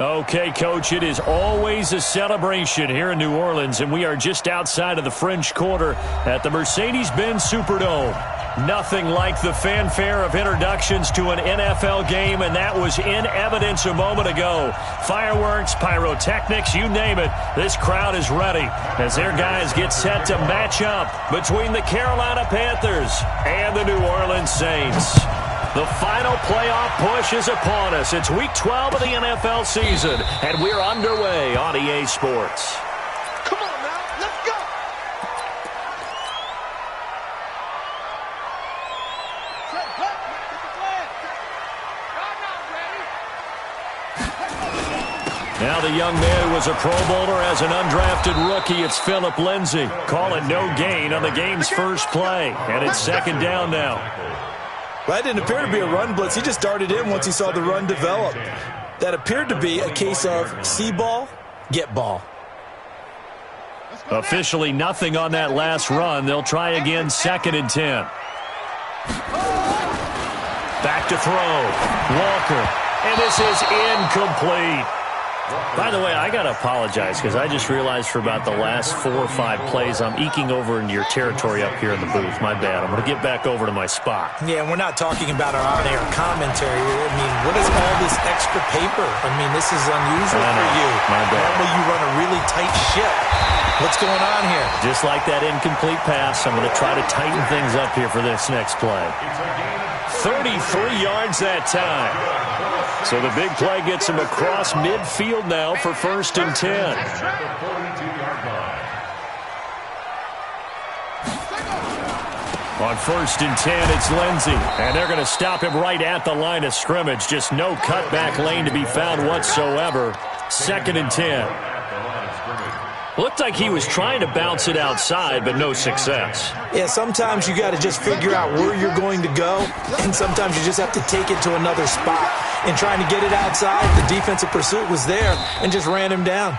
Okay, Coach, it is always a celebration here in New Orleans, and we are just outside of the French Quarter at the Mercedes-Benz Superdome. Nothing like the fanfare of introductions to an NFL game, and that was in evidence a moment ago. Fireworks, pyrotechnics, you name it. This crowd is ready as their guys get set to match up between the Carolina Panthers and the New Orleans Saints. The final playoff push is upon us. It's Week 12 of the NFL season, and we're underway on EA Sports. Come on now, let's go! Now the young man who was a Pro Bowler as an undrafted rookie, it's Phillip Lindsay. Calling no gain on the game's first play, and it's second down now. Well, that didn't appear to be a run blitz. He just darted in once he saw the run develop. That appeared to be a case of see ball, get ball. Officially nothing on that last run. They'll try again, second and 10. Back to throw. Walker. And this is incomplete. By the way, I got to apologize because I just realized for about the last 4 or 5 plays I'm eking over into your territory up here in the booth. My bad. I'm going to get back over to my spot. Yeah, and we're not talking about our on-air commentary. I mean, what is all this extra paper? I mean, this is unusual for you. My bad. Normally you run a really tight ship. What's going on here? Just like that incomplete pass, I'm going to try to tighten things up here for this next play. 33 yards that time. So the big play gets him across midfield now for first and 10. On first and 10, it's Lindsay. And they're going to stop him right at the line of scrimmage. Just no cutback lane to be found whatsoever. Second and 10. Looked like he was trying to bounce it outside, but no success. Yeah, sometimes you got to just figure out where you're going to go, and sometimes you just have to take it to another spot. And trying to get it outside, the defensive pursuit was there and just ran him down.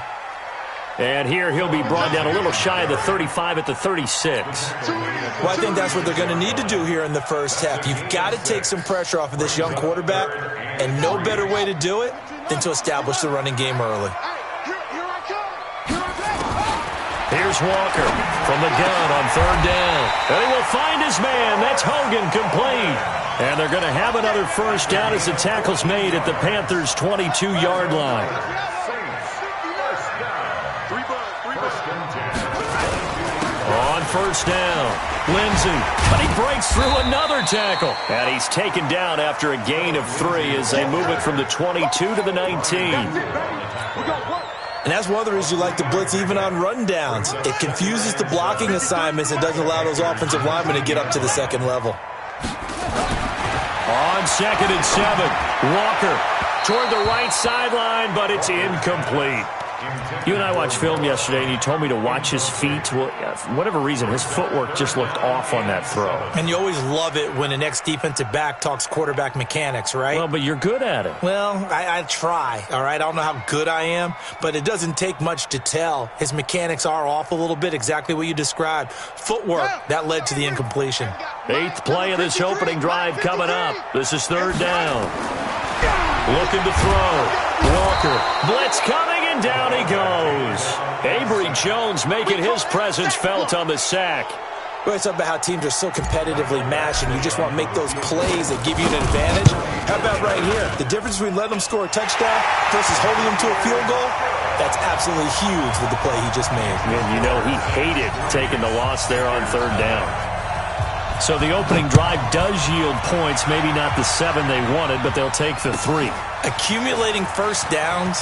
And here he'll be brought down a little shy of the 35 at the 36. Well, I think that's what they're going to need to do here in the first half. You've got to take some pressure off of this young quarterback, and no better way to do it than to establish the running game early. Here's Walker from the gun on third down. And he will find his man. That's Hogan, complete. And they're going to have another first down as the tackle's made at the Panthers' 22-yard line. On first down, Lindsay. But he breaks through another tackle. And he's taken down after a gain of 3 as they move it from the 22 to the 19. And that's one of the reasons you like to blitz even on rundowns. It confuses the blocking assignments and doesn't allow those offensive linemen to get up to the second level. On second and 7, Walker toward the right sideline, but it's incomplete. You and I watched film yesterday, and you told me to watch his feet. Well, for whatever reason, his footwork just looked off on that throw. And you always love it when an ex-defensive back talks quarterback mechanics, right? Well, but you're good at it. Well, I try, all right? I don't know how good I am, but it doesn't take much to tell. His mechanics are off a little bit, exactly what you described. Footwork, that led to the incompletion. 8th play of this opening drive coming up. This is third down. Looking to throw. Walker, blitz coming, and down he goes. Avery Jones making his presence felt on the sack. Well, it's about how teams are so competitively matched, and you just want to make those plays that give you an advantage. How about right here? The difference between letting them score a touchdown versus holding them to a field goal, that's absolutely huge with the play he just made. And you know he hated taking the loss there on third down. So the opening drive does yield points, maybe not the 7 they wanted, but they'll take the 3. Accumulating first downs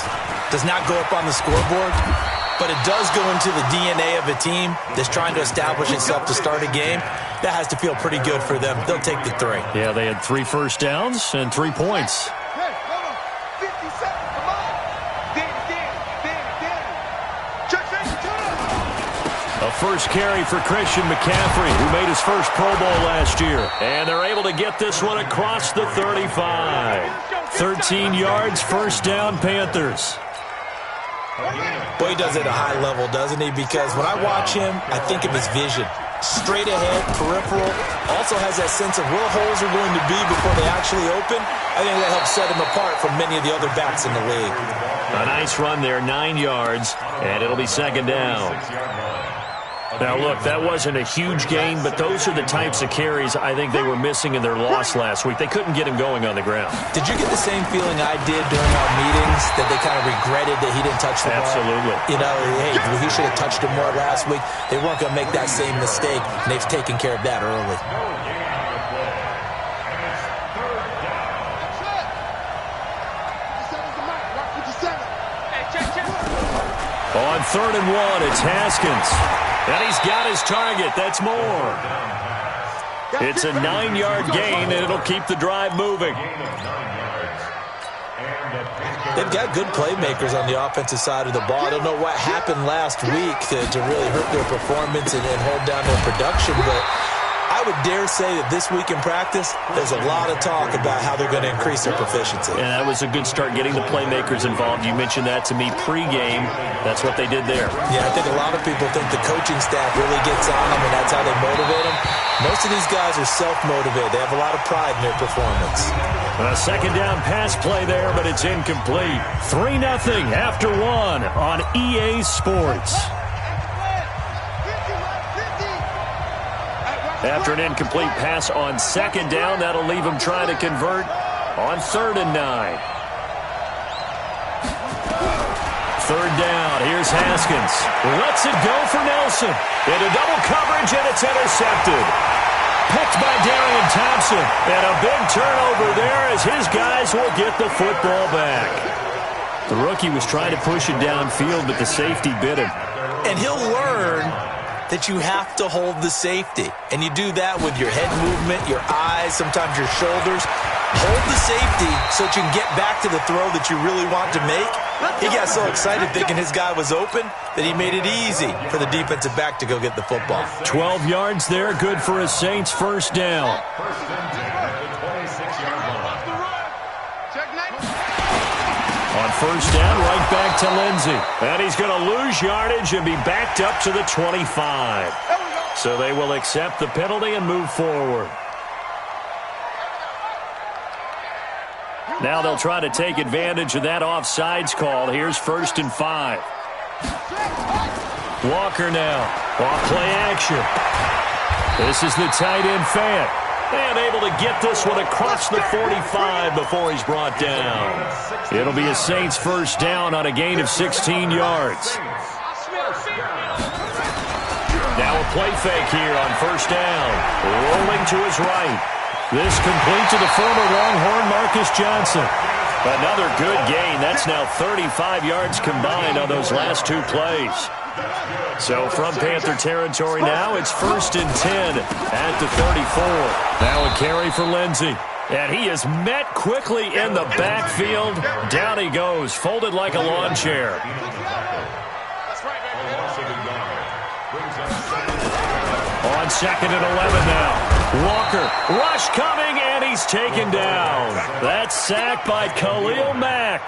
does not go up on the scoreboard, but it does go into the DNA of a team that's trying to establish itself to start a game. That has to feel pretty good for them. They'll take the 3. Yeah, they had 3 first downs and 3 points. A first carry for Christian McCaffrey, who made his first Pro Bowl last year. And they're able to get this one across the 35. 13 yards, first down, Panthers. Boy, he does it at a high level, doesn't he? Because when I watch him, I think of his vision. straight ahead, peripheral. Also has that sense of where holes are going to be before they actually open. I think that helps set him apart from many of the other backs in the league. A nice run there, 9 yards, and it'll be second down. Now, look, that wasn't a huge gain, but those are the types of carries I think they were missing in their loss last week. They couldn't get him going on the ground. Did you get the same feeling I did during our meetings, that they kind of regretted that he didn't touch the ball? Absolutely. You know, hey, he should have touched him more last week. They weren't going to make that same mistake, and they've taken care of that early. On 3rd and 1, it's Haskins. And he's got his target. That's more. It's a 9-yard gain, and it'll keep the drive moving. They've got good playmakers on the offensive side of the ball. I don't know what happened last week to really hurt their performance and hold down their production, but I would dare say that this week in practice, there's a lot of talk about how they're going to increase their proficiency. And that was a good start, getting the playmakers involved. You mentioned that to me pregame. That's what they did there. Yeah, I think a lot of people think the coaching staff really gets on them, and that's how they motivate them. Most of these guys are self-motivated. They have a lot of pride in their performance. A second down pass play there, but it's incomplete. 3-0 after 1 on EA Sports. After an incomplete pass on second down, that'll leave him trying to convert on 3rd and 9. 3rd down, here's Haskins. Lets it go for Nelson. Into double coverage, and it's intercepted. Picked by Darian Thompson. And a big turnover there as his guys will get the football back. The rookie was trying to push it downfield, but the safety bit him. And he'll learn that you have to hold the safety. And you do that with your head movement, your eyes, sometimes your shoulders. Hold the safety so that you can get back to the throw that you really want to make. He got so excited thinking his guy was open that he made it easy for the defensive back to go get the football. 12 yards there, good for a Saints first down. On first down, right back to Lindsey. And he's going to lose yardage and be backed up to the 25. So they will accept the penalty and move forward. Now they'll try to take advantage of that offsides call. Here's 1st and 5. Walker now. Off play action. This is the tight end Fant. And able to get this one across the 45 before he's brought down. It'll be a Saints first down on a gain of 16 yards. Now a play fake here on first down. Rolling to his right. This complete to the former Longhorn Marcus Johnson. Another good gain. That's now 35 yards combined on those last 2 plays. So from Panther territory now, it's 1st and 10 at the 34. Now a carry for Lindsey. And he is met quickly in the backfield. Down he goes, folded like a lawn chair. On 2nd and 11 now. Walker, rush coming, and he's taken down. That's sacked by Khalil Mack.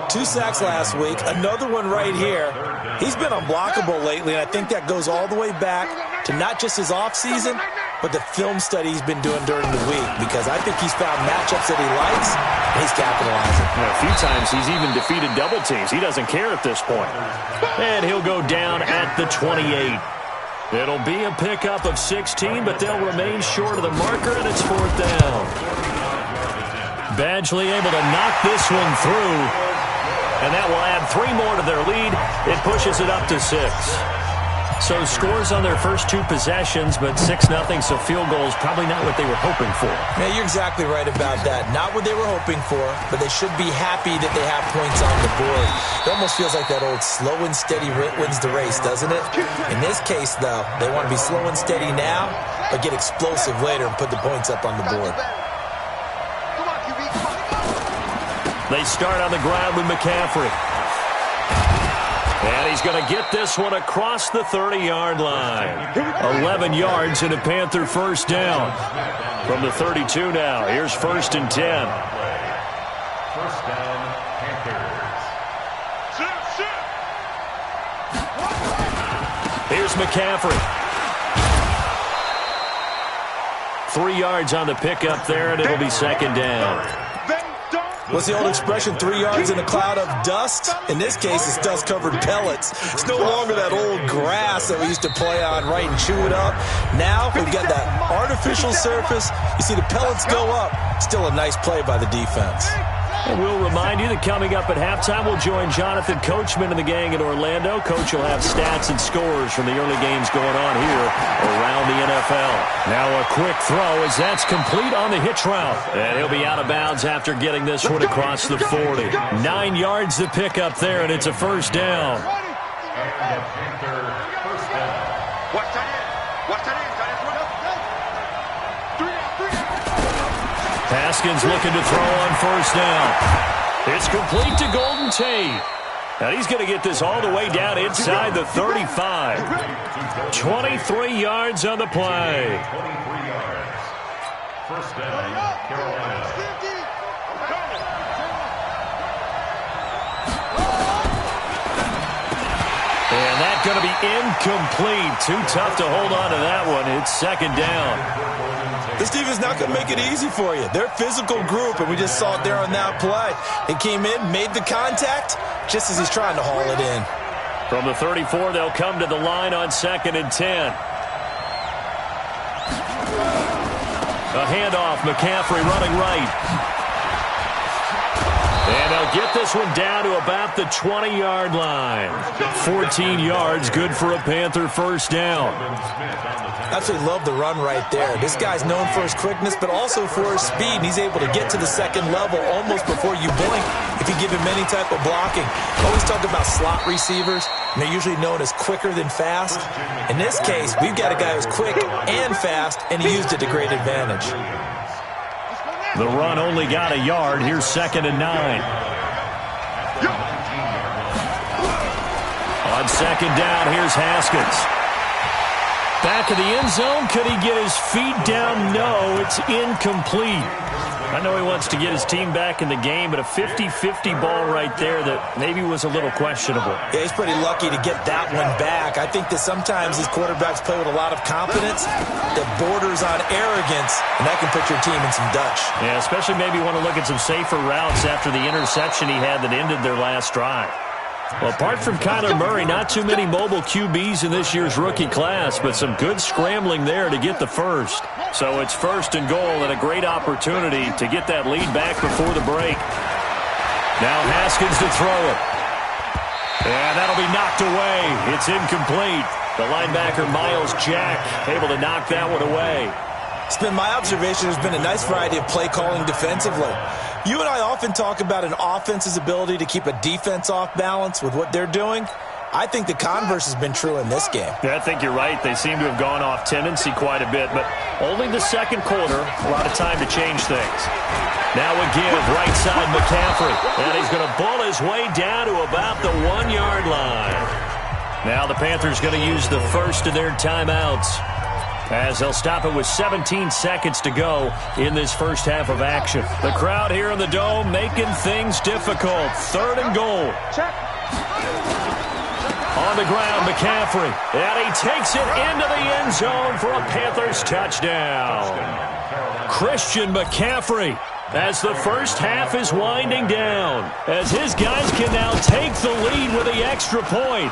2 sacks last week, another one right here. He's been unblockable lately, and I think that goes all the way back to not just his offseason, but the film study he's been doing during the week, because I think he's found matchups that he likes, and he's capitalizing. A few times he's even defeated double teams. He doesn't care at this point. And he'll go down at the 28. It'll be a pickup of 16, but they'll remain short of the marker, and it's 4th down. Badgley able to knock this one through, and that will add 3 more to their lead. It pushes it up to 6. So scores on their first 2 possessions, but 6-0, so field goal is probably not what they were hoping for. Yeah, you're exactly right about that. Not what they were hoping for, but they should be happy that they have points on the board. It almost feels like that old slow and steady wins the race, doesn't it? In this case, though, they want to be slow and steady now, but get explosive later and put the points up on the board. They start on the ground with McCaffrey. And he's going to get this one across the 30-yard line. 11 yards and a Panther first down. From the 32 now, here's 1st and 10. First down, Panthers. Here's McCaffrey. 3 yards on the pickup there, and it'll be second down. What's the old expression, 3 yards in a cloud of dust? In this case, it's dust-covered pellets. It's no longer that old grass that we used to play on, right, and chew it up. Now we've got that artificial surface. You see the pellets go up. Still a nice play by the defense. And we'll remind you that coming up at halftime, we'll join Jonathan Coachman and the gang in Orlando. Coach will have stats and scores from the early games going on here around the NFL. Now a quick throw as that's complete on the hitch route. And he'll be out of bounds after getting this one across the 40. 9 yards to pick up there, and it's a first down. Haskins looking to throw on first down. It's complete to Golden Tate. And he's going to get this all the way down inside the 35. 23 yards on the play. 23 yards. First down, Carolina. And that's going to be incomplete. Too tough to hold on to that one. It's second down. This defense is not going to make it easy for you. They're a physical group, and we just saw it there on that play. They came in, made the contact, just as he's trying to haul it in. From the 34, they'll come to the line on 2nd and 10. A handoff, McCaffrey running right. And they'll get this one down to about the 20-yard line. 14 yards, good for a Panther first down. Absolutely love the run right there. This guy's known for his quickness, but also for his speed. And he's able to get to the second level almost before you blink if you give him any type of blocking. Always talk about slot receivers, and they're usually known as quicker than fast. In this case, we've got a guy who's quick and fast, and he used it to great advantage. The run only got a yard. Here's 2nd and 9. On 2nd down, here's Haskins. Back of the end zone. Could he get his feet down? No, it's incomplete. I know he wants to get his team back in the game, but a 50-50 ball right there that maybe was a little questionable. Yeah, he's pretty lucky to get that one back. I think that sometimes these quarterbacks play with a lot of confidence that borders on arrogance, and that can put your team in some Dutch. Yeah, especially maybe want to look at some safer routes after the interception he had that ended their last drive. Well, apart from Kyler Murray, not too many mobile QBs in this year's rookie class, but some good scrambling there to get the first. So it's 1st and goal and a great opportunity to get that lead back before the break. Now Haskins to throw it. And that'll be knocked away. It's incomplete. The linebacker, Miles Jack, able to knock that one away. It's been my observation there's been a nice variety of play calling defensively. You and I often talk about an offense's ability to keep a defense off balance with what they're doing. I think the converse has been true in this game. Yeah, I think you're right. They seem to have gone off tendency quite a bit, but only the second quarter, a lot of time to change things. Now a give, right side McCaffrey. And he's going to bull his way down to about the 1-yard line. Now the Panthers going to use the first of their timeouts, as they'll stop it with 17 seconds to go in this first half of action. The crowd here in the Dome making things difficult. 3rd and goal. On the ground, McCaffrey. And he takes it into the end zone for a Panthers touchdown. Christian McCaffrey, as the first half is winding down, as his guys can now take the lead with the extra point.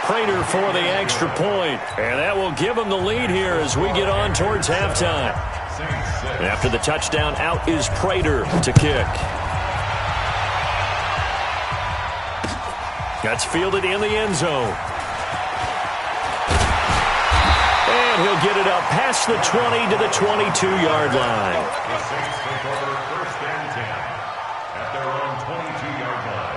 Prater for the extra point, and that will give him the lead here as we get on towards halftime. After the touchdown, out is Prater to kick. That's fielded in the end zone. And he'll get it up past the 20 to the 22-yard line. The Saints take over 1st and 10 at their own 22-yard line.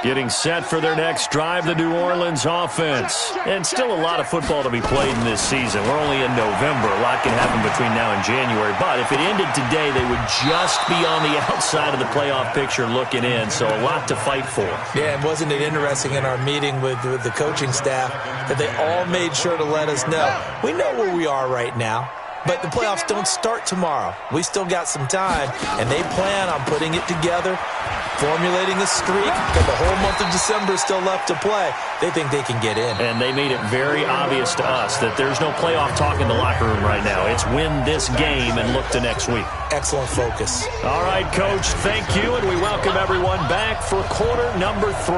Getting set for their next drive, the New Orleans offense. And still a lot of football to be played in this season. We're only in November. A lot can happen between now and January. But if it ended today, they would just be on the outside of the playoff picture looking in. So a lot to fight for. Yeah, and wasn't it interesting in our meeting with the coaching staff that they all made sure to let us know. We know where we are right now, but the playoffs don't start tomorrow. We still got some time, and they plan on putting it together Formulating a streak, got the whole month of December still left to play. They think they can get in. And they made it very obvious to us that there's no playoff talk in the locker room right now. It's win this game and look to next week. Excellent focus. All right, Coach, thank you, and we welcome everyone back for quarter number 3.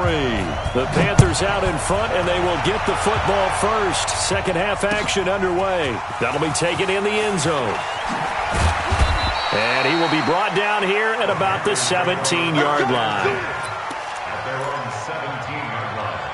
The Panthers out in front, and they will get the football first. Second half action underway. That'll be taken in the end zone. And he will be brought down here at about the 17-yard line. At their own 17-yard line.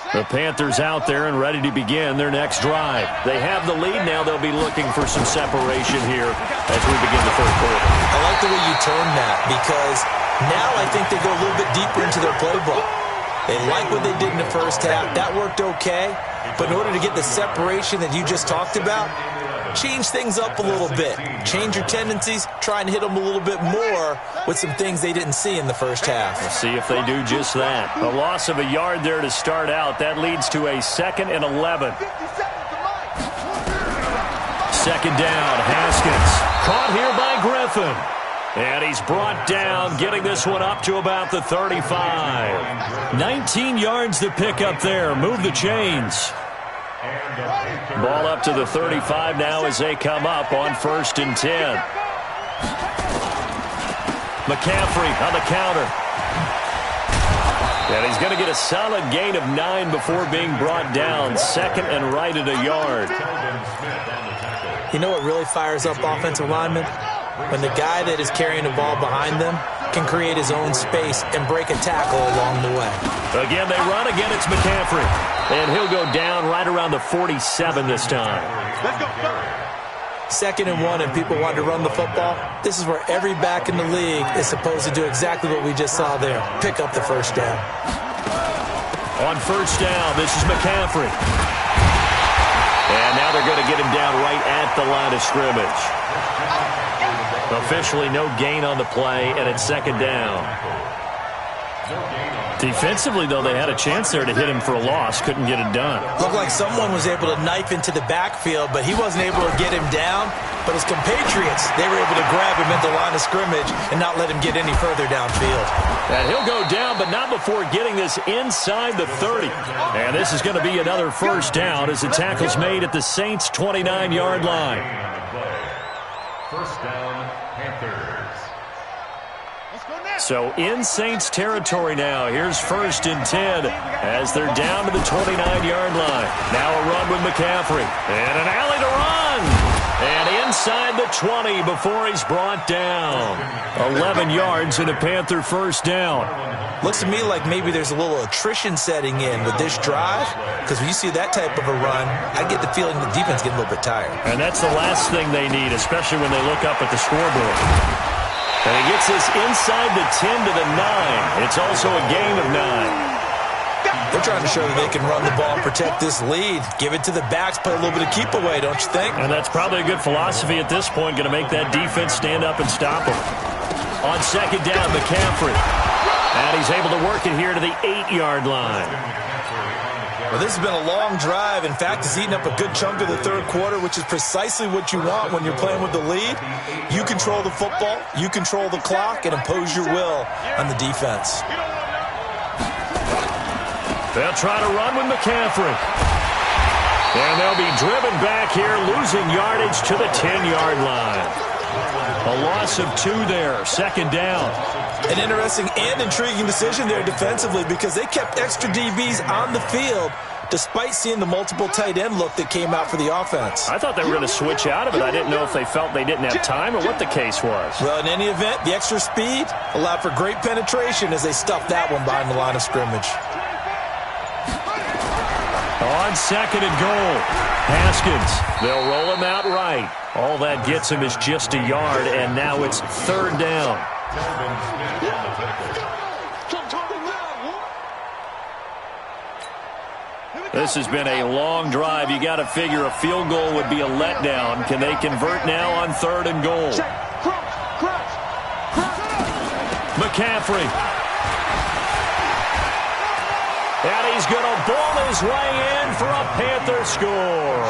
The Panthers out there and ready to begin their next drive. They have the lead now. They'll be looking for some separation here as we begin the third quarter. I like the way you turned that because now I think they go a little bit deeper into their playbook. They like what they did in the first half. That worked okay. But in order to get the separation that you just talked about, change things up a little bit. Change your tendencies. Try and hit them a little bit more with some things they didn't see in the first half. Let's see if they do just that. A loss of a yard there to start out. That leads to a 2nd and 11. Second down, Haskins. Caught here by Griffin. And he's brought down, getting this one up to about the 35. 19 yards to pick up there. Move the chains. Ball up to the 35 now as they come up on 1st and 10. McCaffrey on the counter. And he's going to get a solid gain of 9 before being brought down. 2nd and right at a yard. You know what really fires up offensive linemen? When the guy that is carrying the ball behind them can create his own space and break a tackle along the way. Again, they run. Again, it's McCaffrey. And he'll go down right around the 47 this time. Let's go. 2nd and 1 and people want to run the football. This is where every back in the league is supposed to do exactly what we just saw there. Pick up the first down. On 1st down, this is McCaffrey. And now they're going to get him down right at the line of scrimmage. Officially no gain on the play, and it's 2nd down. Defensively, though, they had a chance there to hit him for a loss. Couldn't get it done. Looked like someone was able to knife into the backfield, but he wasn't able to get him down. But his compatriots, they were able to grab him at the line of scrimmage and not let him get any further downfield. And he'll go down, but not before getting this inside the 30. And this is going to be another 1st down as the tackle's made at the Saints' 29-yard line. 1st down, Panthers. So in Saints territory now. Here's 1st and 10 as they're down to the 29-yard line. Now a run with McCaffrey. And an alley to run. And inside the 20 before he's brought down. 11 yards and a Panther 1st down. Looks to me like maybe there's a little attrition setting in with this drive, because when you see that type of a run, I get the feeling the defense getting a little bit tired. And that's the last thing they need, especially when they look up at the scoreboard. And he gets this inside the 10 to the 9. It's also a gain of 9. They're trying to show that they can run the ball and protect this lead. Give it to the backs, play a little bit of keep away, don't you think? And that's probably a good philosophy at this point, going to make that defense stand up and stop them. On 2nd down, McCaffrey. And he's able to work it here to the 8-yard line. Well, this has been a long drive. In fact, it's eaten up a good chunk of the third quarter, which is precisely what you want when you're playing with the lead. You control the football, you control the clock, and impose your will on the defense. They'll try to run with McCaffrey. And they'll be driven back here, losing yardage to the 10-yard line. A loss of 2 there, 2nd down. An interesting and intriguing decision there defensively, because they kept extra DBs on the field despite seeing the multiple tight end look that came out for the offense. I thought they were going to switch out of it. I didn't know if they felt they didn't have time or what the case was. Well, in any event, the extra speed allowed for great penetration as they stuffed that one behind the line of scrimmage. On 2nd and goal, Haskins. They'll roll him out right. All that gets him is just a yard, and now it's 3rd down. This has been a long drive. You got to figure a field goal would be a letdown. Can they convert now on 3rd and goal? McCaffrey. And he's going to ball his way in for a Panther score.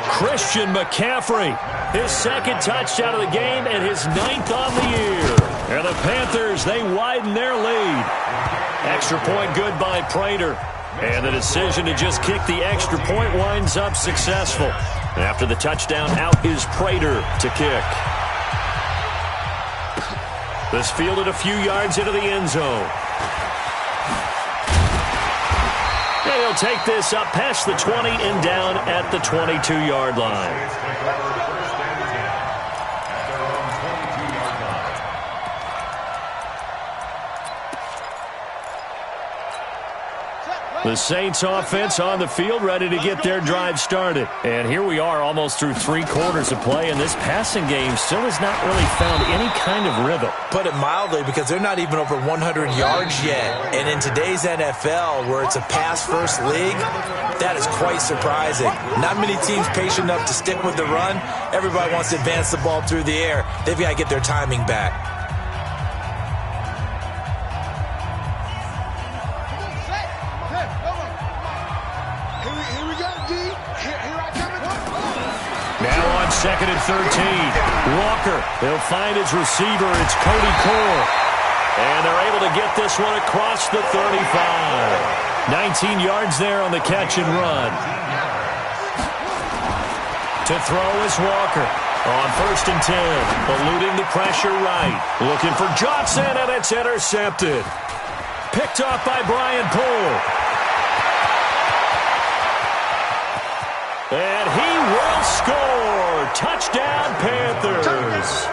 Christian McCaffrey, his second touchdown of the game and his 9th on the year. And the Panthers, they widen their lead. Extra point good by Prater. And the decision to just kick the extra point winds up successful. After the touchdown, out is Prater to kick. This fielded a few yards into the end zone. And he'll take this up past the 20 and down at the 22-yard line. The Saints offense on the field ready to get their drive started. And here we are almost through 3 quarters of play, and this passing game still has not really found any kind of rhythm. Put it mildly, because they're not even over 100 yards yet. And in today's NFL, where it's a pass-first league, that is quite surprising. Not many teams patient enough to stick with the run. Everybody wants to advance the ball through the air. They've got to get their timing back. Second and 13. Walker, he'll find his receiver. It's Cody Core. And they're able to get this one across the 35. 19 yards there on the catch and run. To throw is Walker. On 1st and 10. Eluding the pressure right. Looking for Johnson, and it's intercepted. Picked off by Brian Poole. And he will score. Touchdown, Panthers.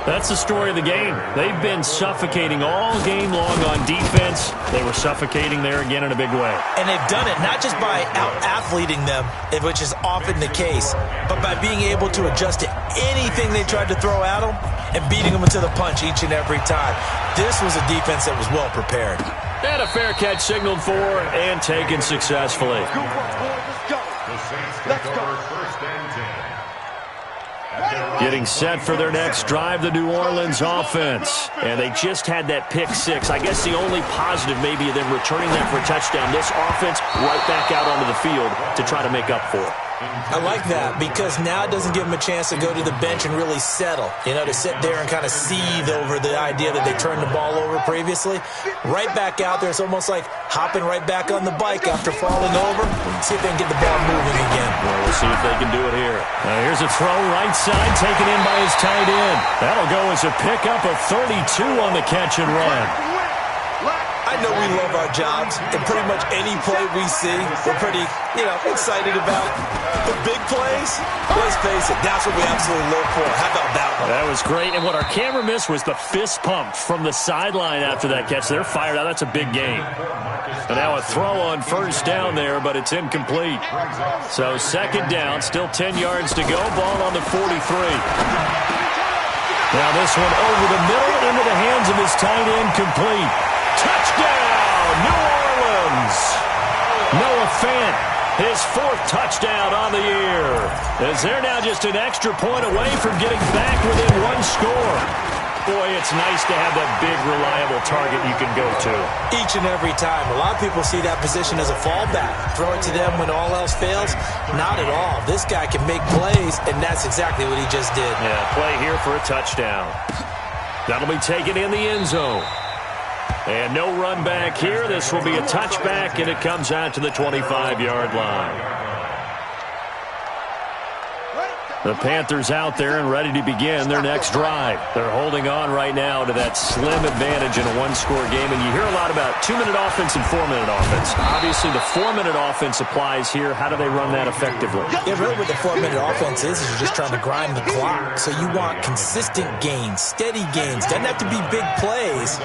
That's the story of the game. They've been suffocating all game long on defense. They were suffocating there again in a big way. And they've done it not just by out-athleting them, which is often the case, but by being able to adjust to anything they tried to throw at them and beating them into the punch each and every time. This was a defense that was well prepared. And a fair catch signaled for and taken successfully. Let's go. First and 10. Getting set for their next drive, the New Orleans offense. And they just had that pick 6. I guess the only positive maybe of them returning that for a touchdown. This offense right back out onto the field to try to make up for it. I like that, because now it doesn't give them a chance to go to the bench and really settle. You know, to sit there and kind of seethe over the idea that they turned the ball over previously. Right back out there, it's almost like hopping right back on the bike after falling over. See if they can get the ball moving again. Well, we'll see if they can do it here. Now here's a throw right side, taken in by his tight end. That'll go as a pickup of 32 on the catch and run. I know we love our jobs, and pretty much any play we see, we're pretty, excited about. The big plays, let's face it, that's what we absolutely look for. How about that one? That was great, and what our camera missed was the fist pump from the sideline after that catch. They're fired out. That's a big game. And now a throw on 1st down there, but it's incomplete. So 2nd down, still 10 yards to go. Ball on the 43. Now this one over the middle into the hands of his tight end, complete. Touchdown, New Orleans. Noah Fant, his 4th touchdown on the year. As they're now just an extra point away from getting back within 1 score. Boy, it's nice to have that big, reliable target you can go to. Each and every time. A lot of people see that position as a fallback. Throw it to them when all else fails. Not at all. This guy can make plays, and that's exactly what he just did. Yeah, play here for a touchdown. That'll be taken in the end zone. And no run back here. This will be a touchback, and it comes out to the 25-yard line. The Panthers out there and ready to begin their next drive. They're holding on right now to that slim advantage in a 1-score game. And you hear a lot about 2-minute offense and 4-minute offense. Obviously, the 4-minute offense applies here. How do they run that effectively? Yeah, really what the 4-minute offense is you're just trying to grind the clock. So you want consistent gains, steady gains. Doesn't have to be big plays,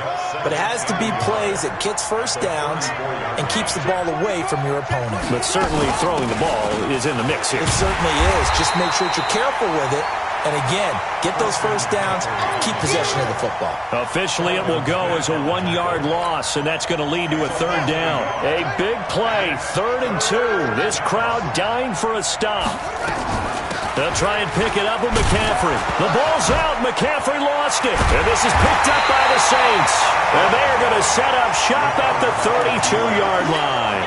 but it has to be plays that gets 1st downs and keeps the ball away from your opponent. But certainly throwing the ball is in the mix here. It certainly is. Just make sure you're careful with it. And again, get those 1st downs, keep possession of the football. Officially, it will go as a 1-yard loss, and that's going to lead to a 3rd down. A big play, 3rd and 2. This crowd dying for a stop. They'll try and pick it up with McCaffrey. The ball's out. McCaffrey lost it. And this is picked up by the Saints. And they're going to set up shop at the 32-yard line.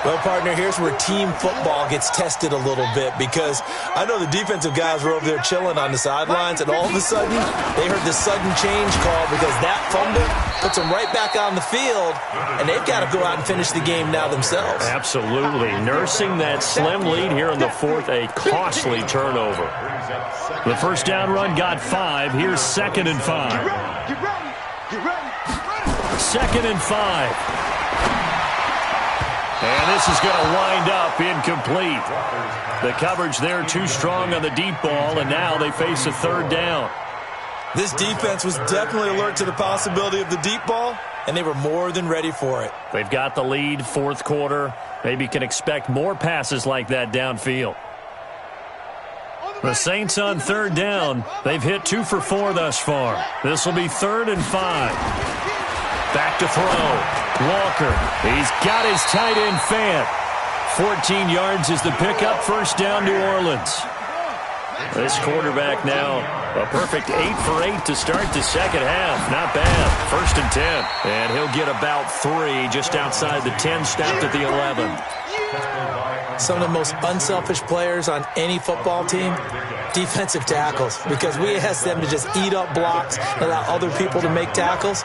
Well, partner, here's where team football gets tested a little bit, because I know the defensive guys were over there chilling on the sidelines, and all of a sudden, they heard the sudden change call because that fumble puts them right back on the field, and they've got to go out and finish the game now themselves. Absolutely. Nursing that slim lead here in the fourth, a costly turnover. The first down run got 5. Here's 2nd and 5. 2nd and 5. And this is going to wind up incomplete. The coverage there too strong on the deep ball, and now they face a 3rd down. This defense was definitely alert to the possibility of the deep ball, and they were more than ready for it. They've got the lead, 4th quarter. Maybe can expect more passes like that downfield. The Saints on 3rd down. They've hit 2 for 4 thus far. This will be 3rd and 5. Back to throw. Walker, he's got his tight end Fant. 14 yards is the pickup, 1st down, New Orleans. This quarterback now, a perfect 8 for 8 to start the second half. Not bad. 1st and 10. And he'll get about 3 just outside the 10, stopped at the 11. Some of the most unselfish players on any football team, defensive tackles, because we ask them to just eat up blocks, allow other people to make tackles.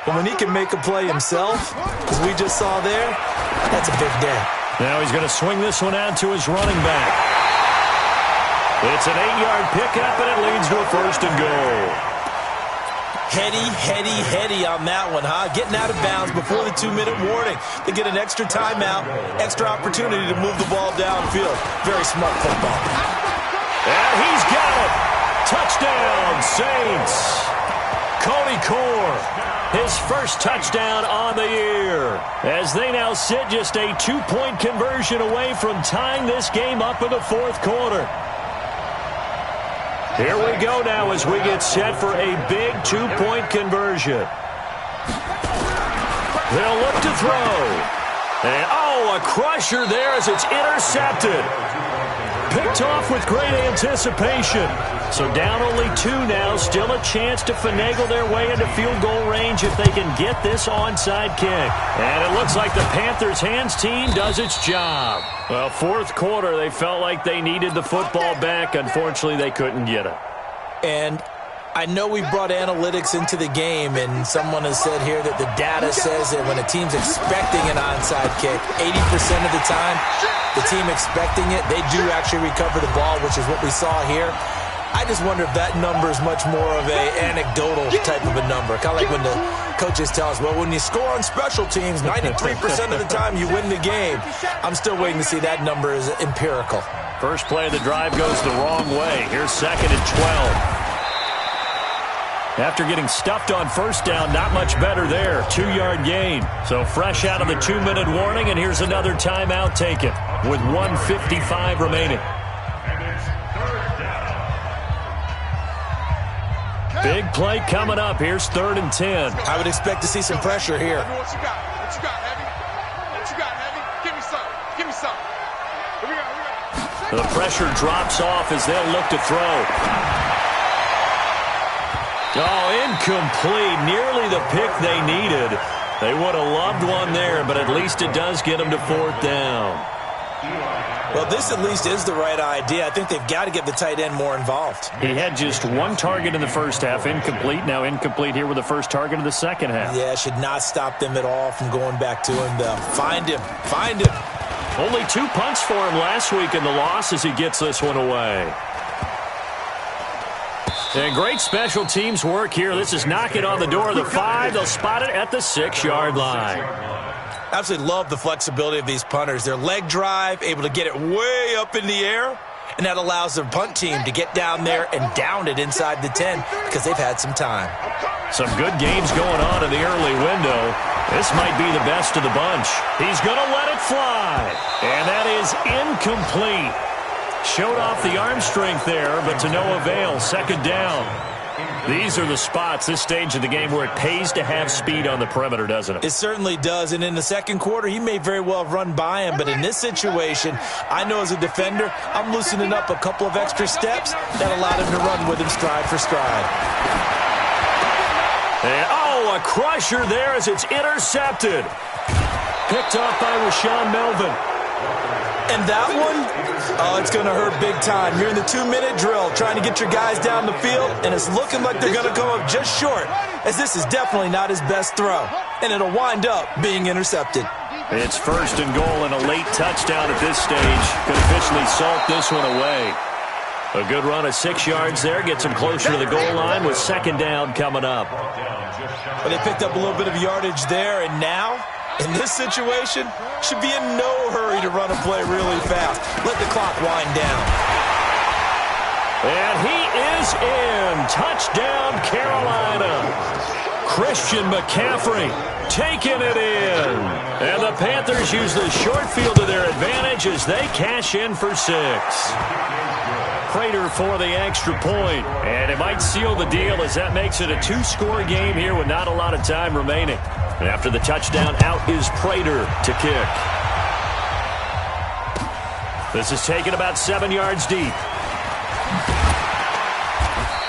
But when he can make a play himself, as we just saw there, that's a big day. Now he's going to swing this one out to his running back. It's an 8-yard pickup, and it leads to a 1st and goal. Heady on that one, huh? Getting out of bounds before the 2-minute warning. They get an extra timeout, extra opportunity to move the ball downfield. Very smart football. And he's got it. Touchdown, Saints. Cody Core, his first touchdown on the year, as they now sit just a 2-point conversion away from tying this game up in the 4th quarter. Here we go now as we get set for a big 2-point conversion. They'll look to throw. And, a crusher there as it's intercepted. Picked off with great anticipation. So down only 2 now, still a chance to finagle their way into field goal range if they can get this onside kick. And it looks like the Panthers' hands team does its job. Well, 4th quarter, they felt like they needed the football back. Unfortunately, they couldn't get it. And I know we brought analytics into the game, and someone has said here that the data says that when a team's expecting an onside kick, 80% of the time, the team expecting it, they do actually recover the ball, which is what we saw here. I just wonder if that number is much more of an anecdotal type of a number. Kind of like when the coaches tell us, well, when you score on special teams, 93% of the time you win the game. I'm still waiting to see that number is empirical. First play of the drive goes the wrong way. Here's 2nd and 12. After getting stuffed on 1st down, not much better there. 2-yard gain. So fresh out of the 2-minute warning, and here's another timeout taken with 1:55 remaining. Big play coming up. Here's 3rd and 10. I would expect to see some pressure here. What you got, Heavy? What you got, Heavy? Give me some. Give me some. Here we go. The pressure drops off as they'll look to throw. Incomplete. Nearly the pick they needed. They would have loved one there, but at least it does get them to 4th down. Well, this at least is the right idea. I think they've got to get the tight end more involved. He had just 1 target in the first half, incomplete. Now incomplete here with the first target of the second half. Yeah, should not stop them at all from going back to him, though. Find him. Find him. Only 2 punts for him last week in the loss as he gets this one away. And great special teams work here. This is knocking on the door of the 5. They'll spot it at the 6-yard line. Absolutely love the flexibility of these punters. Their leg drive, able to get it way up in the air, and that allows their punt team to get down there and down it inside the 10 because they've had some time. Some good games going on in the early window. This might be the best of the bunch. He's going to let it fly. And that is incomplete. Showed off the arm strength there, but to no avail. 2nd down. These are the spots, this stage of the game, where it pays to have speed on the perimeter, doesn't it? It certainly does, and in the 2nd quarter, he may very well have run by him, but in this situation, I know as a defender, I'm loosening up a couple of extra steps that allowed him to run with him stride for stride. And, a crusher there as it's intercepted. Picked off by Rashaan Melvin. And that one, oh, it's going to hurt big time. You're in the 2-minute drill trying to get your guys down the field, and it's looking like they're going to come up just short, as this is definitely not his best throw. And it'll wind up being intercepted. It's 1st and goal and a late touchdown at this stage. Could officially salt this one away. A good run of 6 yards there. Gets him closer to the goal line with 2nd down coming up. Well, they picked up a little bit of yardage there, and now, in this situation, should be in no hurry to run a play really fast. Let the clock wind down. And he is in. Touchdown, Carolina. Christian McCaffrey taking it in. And the Panthers use the short field to their advantage as they cash in for 6. Prater for the extra point. And it might seal the deal as that makes it a 2-score game here with not a lot of time remaining. And after the touchdown, out is Prater to kick. This is taken about 7 yards deep.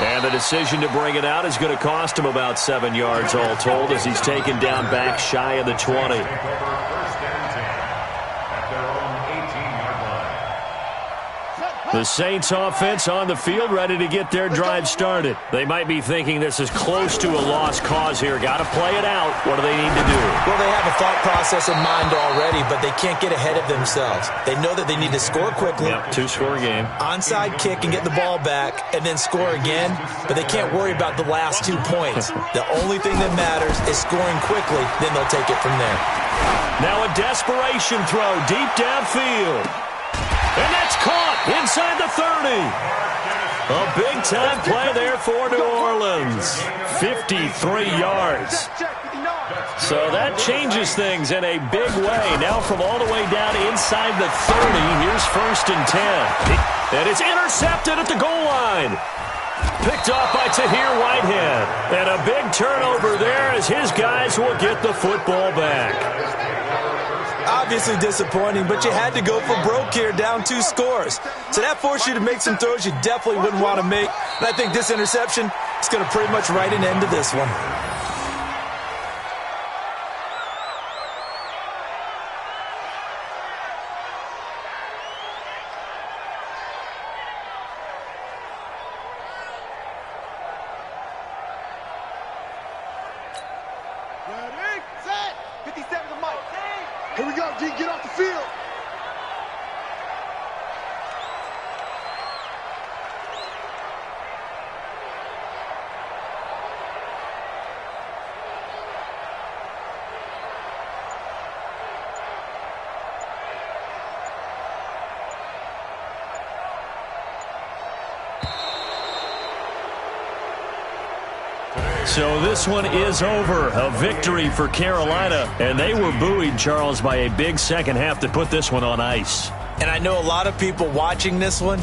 And the decision to bring it out is going to cost him about 7 yards all told as he's taken down back shy of the 20. The Saints offense on the field ready to get their drive started. They might be thinking this is close to a lost cause here. Got to play it out. What do they need to do? Well, they have a thought process in mind already, but they can't get ahead of themselves. They know that they need to score quickly. Yep, 2-score game. Onside kick and get the ball back and then score again, but they can't worry about the last 2 points. The only thing that matters is scoring quickly, then they'll take it from there. Now a desperation throw deep downfield. And that's caught inside the 30. A big-time play there for New Orleans. 53 yards. So that changes things in a big way. Now from all the way down inside the 30, here's 1st and 10. And it's intercepted at the goal line. Picked off by Tahir Whitehead. And a big turnover there as his guys will get the football back. Obviously disappointing, but you had to go for broke here, down 2 scores. So that forced you to make some throws you definitely wouldn't want to make. And I think this interception is going to pretty much write an end to this one. Ready, set, 57 to Mike. Here we go, D, get off the field. So this one is over. A victory for Carolina. And they were buoyed, Charles, by a big second half to put this one on ice. And I know a lot of people watching this one